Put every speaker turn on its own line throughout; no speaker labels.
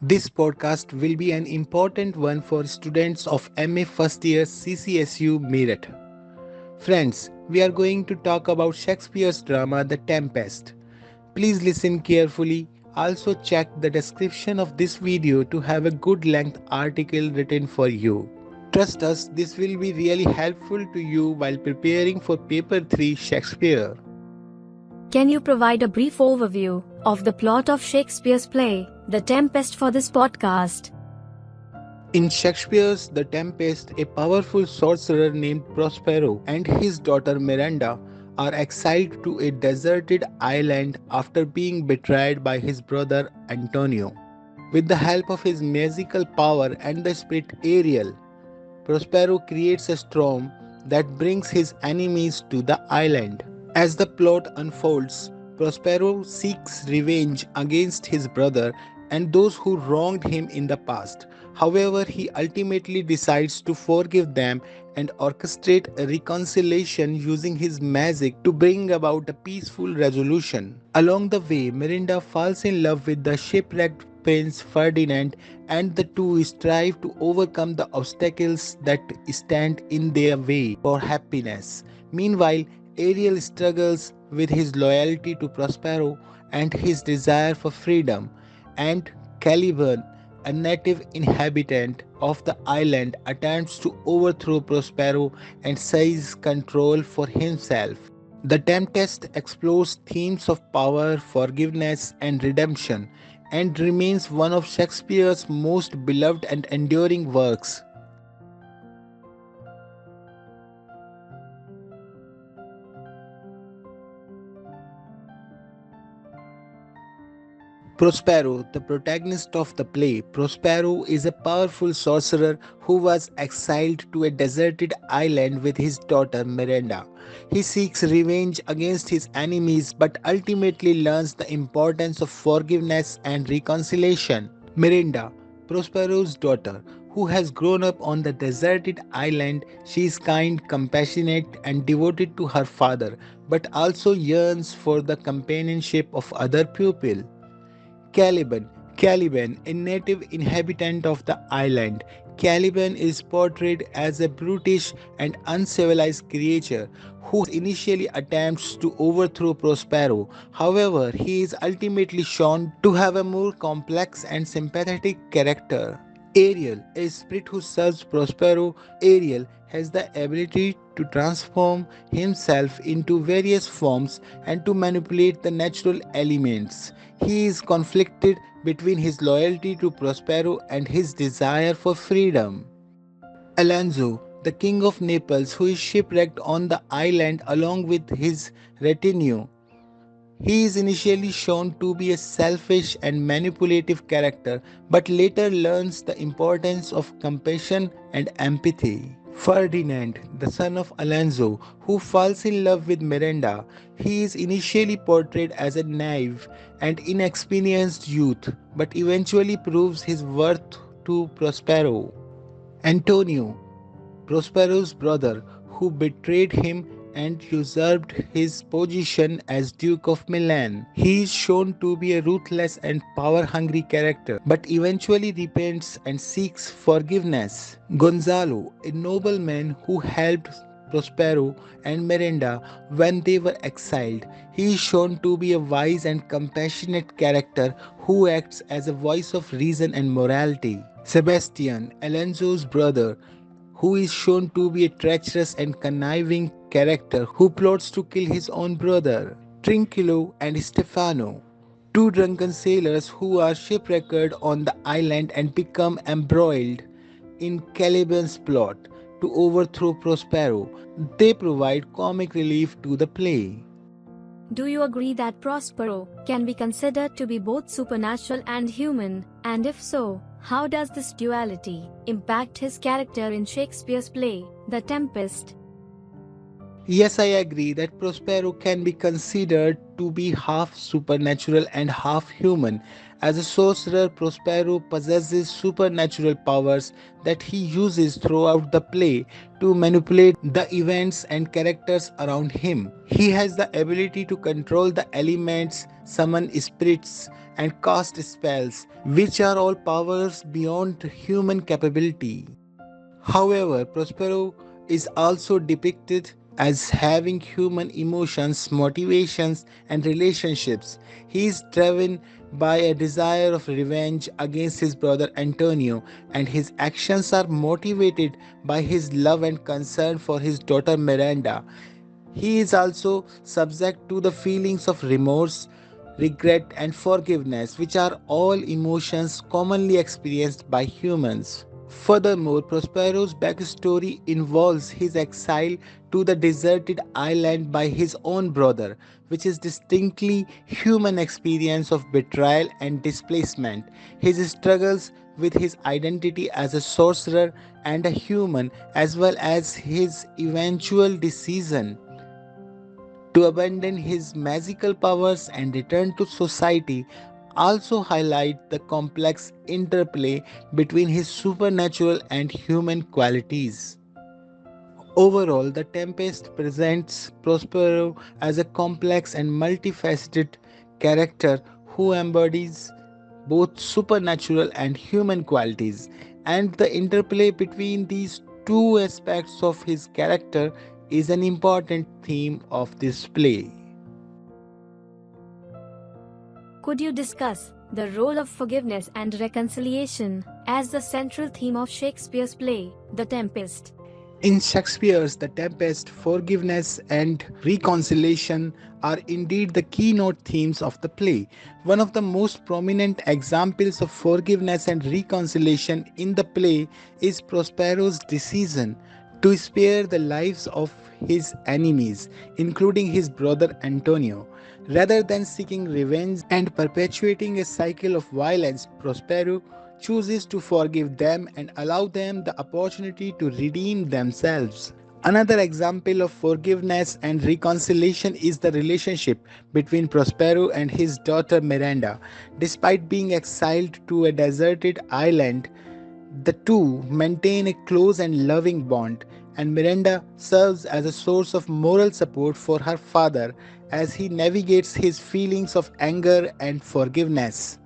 This podcast will be an important one for students of MA first year CCSU Meerut. Friends, we are going to talk about Shakespeare's drama The Tempest. Please listen carefully. Also check the description of this video to have a good length article written for you. Trust us, this will be really helpful to you while preparing for paper 3 Shakespeare.
Can you provide a brief overview of the plot of Shakespeare's play, The Tempest, for this podcast?
In Shakespeare's The Tempest, a powerful sorcerer named Prospero and his daughter Miranda are exiled to a deserted island after being betrayed by his brother Antonio. With the help of his magical power and the spirit Ariel, Prospero creates a storm that brings his enemies to the island. As the plot unfolds, Prospero seeks revenge against his brother and those who wronged him in the past. However, he ultimately decides to forgive them and orchestrate a reconciliation using his magic to bring about a peaceful resolution. Along the way, Miranda falls in love with the shipwrecked Prince Ferdinand, and the two strive to overcome the obstacles that stand in their way for happiness. Meanwhile, Ariel struggles with his loyalty to Prospero and his desire for freedom, and Caliban, a native inhabitant of the island, attempts to overthrow Prospero and seize control for himself. The Tempest explores themes of power, forgiveness, and redemption, and remains one of Shakespeare's most beloved and enduring works. Prospero, the protagonist of the play, Prospero is a powerful sorcerer who was exiled to a deserted island with his daughter Miranda. He seeks revenge against his enemies but ultimately learns the importance of forgiveness and reconciliation. Miranda, Prospero's daughter, who has grown up on the deserted island, she is kind, compassionate, and devoted to her father, but also yearns for the companionship of other people. Caliban, a native inhabitant of the island. Caliban is portrayed as a brutish and uncivilized creature who initially attempts to overthrow Prospero. However, he is ultimately shown to have a more complex and sympathetic character. Ariel, a spirit who serves Prospero. Ariel has the ability to transform himself into various forms and to manipulate the natural elements. He is conflicted between his loyalty to Prospero and his desire for freedom. Alonso, the king of Naples, who is shipwrecked on the island along with his retinue. He is initially shown to be a selfish and manipulative character, but later learns the importance of compassion and empathy. Ferdinand, the son of Alonso, who falls in love with Miranda, he is initially portrayed as a naive and inexperienced youth, but eventually proves his worth to Prospero. Antonio, Prospero's brother, who betrayed him and usurped his position as Duke of Milan. He is shown to be a ruthless and power-hungry character, but eventually repents and seeks forgiveness. Gonzalo, a nobleman who helped Prospero and Miranda when they were exiled. He is shown to be a wise and compassionate character who acts as a voice of reason and morality. Sebastian, Alonso's brother, who is shown to be a treacherous and conniving character who plots to kill his own brother. Trinculo and Stefano, two drunken sailors who are shipwrecked on the island and become embroiled in Caliban's plot to overthrow Prospero. They provide comic relief to the play.
Do you agree that Prospero can be considered to be both supernatural and human? And if so, how does this duality impact his character in Shakespeare's play, The Tempest?
Yes, I agree that Prospero can be considered to be half supernatural and half human. As a sorcerer, Prospero possesses supernatural powers that he uses throughout the play to manipulate the events and characters around him. He has the ability to control the elements, summon spirits, and cast spells, which are all powers beyond human capability. However, Prospero is also depicted as having human emotions, motivations, and relationships. He is driven by a desire of revenge against his brother Antonio, and his actions are motivated by his love and concern for his daughter Miranda. He is also subject to the feelings of remorse, regret, and forgiveness, which are all emotions commonly experienced by humans. Furthermore, Prospero's backstory involves his exile to the deserted island by his own brother, which is distinctly human experience of betrayal and displacement. His struggles with his identity as a sorcerer and a human, as well as his eventual decision to abandon his magical powers and return to society, also highlight the complex interplay between his supernatural and human qualities. Overall, The Tempest presents Prospero as a complex and multifaceted character who embodies both supernatural and human qualities, and the interplay between these two aspects of his character is an important theme of this play.
Could you discuss the role of forgiveness and reconciliation as the central theme of Shakespeare's play, The Tempest?
In Shakespeare's The Tempest, forgiveness and reconciliation are indeed the keynote themes of the play. One of the most prominent examples of forgiveness and reconciliation in the play is Prospero's decision to spare the lives of his enemies, including his brother Antonio. Rather than seeking revenge and perpetuating a cycle of violence, Prospero chooses to forgive them and allow them the opportunity to redeem themselves. Another example of forgiveness and reconciliation is the relationship between Prospero and his daughter Miranda. Despite being exiled to a deserted island, the two maintain a close and loving bond, and Miranda serves as a source of moral support for her father as he navigates his feelings of anger and forgiveness.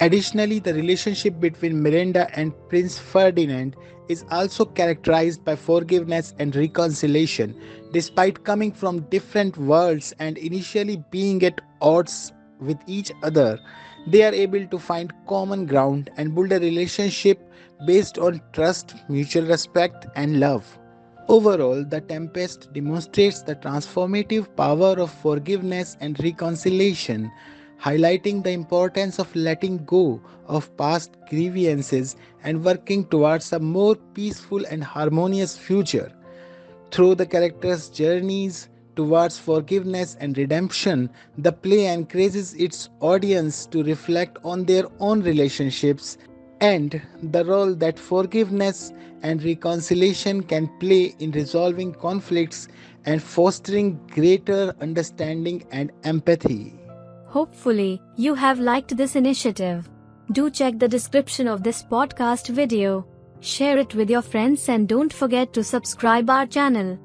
Additionally, the relationship between Miranda and Prince Ferdinand is also characterized by forgiveness and reconciliation. Despite coming from different worlds and initially being at odds with each other, they are able to find common ground and build a relationship based on trust, mutual respect, and love. Overall, The Tempest demonstrates the transformative power of forgiveness and reconciliation, highlighting the importance of letting go of past grievances and working towards a more peaceful and harmonious future. Through the characters' journeys towards forgiveness and redemption, the play encourages its audience to reflect on their own relationships and the role that forgiveness and reconciliation can play in resolving conflicts and fostering greater understanding and empathy.
Hopefully, you have liked this initiative. Do check the description of this podcast video. Share it with your friends and don't forget to subscribe our channel.